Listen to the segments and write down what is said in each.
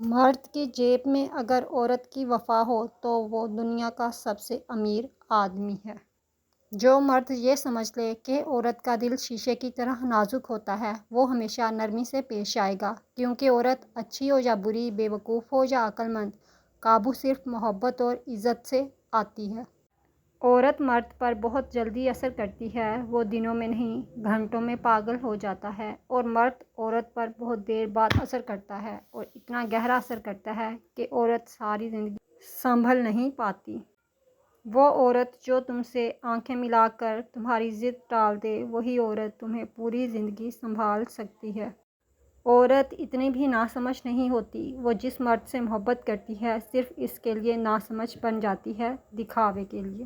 مرد کی جیب میں اگر عورت کی وفا ہو تو وہ دنیا کا سب سے امیر آدمی ہے۔ جو مرد یہ سمجھ لے کہ عورت کا دل شیشے کی طرح نازک ہوتا ہے وہ ہمیشہ نرمی سے پیش آئے گا، کیونکہ عورت اچھی ہو یا بری، بے وقوف ہو یا عقل مند، قابو صرف محبت اور عزت سے آتی ہے۔ عورت مرد پر بہت جلدی اثر کرتی ہے، وہ دنوں میں نہیں گھنٹوں میں پاگل ہو جاتا ہے، اور مرد عورت پر بہت دیر بعد اثر کرتا ہے اور اتنا گہرا اثر کرتا ہے کہ عورت ساری زندگی سنبھل نہیں پاتی۔ وہ عورت جو تم سے آنکھیں ملا کر تمہاری ضد ٹال دے وہی عورت تمہیں پوری زندگی سنبھال سکتی ہے۔ عورت اتنی بھی ناسمجھ نہیں ہوتی، وہ جس مرد سے محبت کرتی ہے صرف اس کے لیے ناسمجھ بن جاتی ہے، دکھاوے کے لیے۔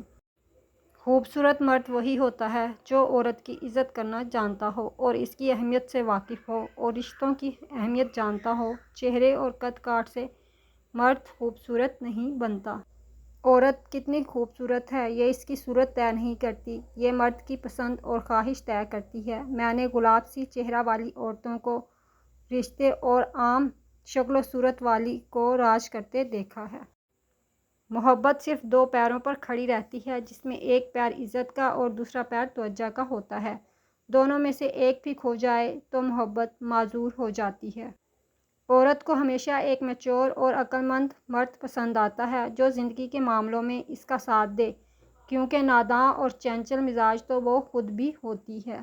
خوبصورت مرد وہی ہوتا ہے جو عورت کی عزت کرنا جانتا ہو اور اس کی اہمیت سے واقف ہو اور رشتوں کی اہمیت جانتا ہو۔ چہرے اور قد کاٹ سے مرد خوبصورت نہیں بنتا۔ عورت کتنی خوبصورت ہے یہ اس کی صورت طے نہیں کرتی، یہ مرد کی پسند اور خواہش طے کرتی ہے۔ میں نے گلاب سی چہرہ والی عورتوں کو رشتے اور عام شکل و صورت والی کو راج کرتے دیکھا ہے۔ محبت صرف دو پیروں پر کھڑی رہتی ہے، جس میں ایک پیر عزت کا اور دوسرا پیر توجہ کا ہوتا ہے۔ دونوں میں سے ایک بھی کھو جائے تو محبت معذور ہو جاتی ہے۔ عورت کو ہمیشہ ایک میچور اور عقل مند مرد پسند آتا ہے جو زندگی کے معاملوں میں اس کا ساتھ دے، کیونکہ ناداں اور چنچل مزاج تو وہ خود بھی ہوتی ہے۔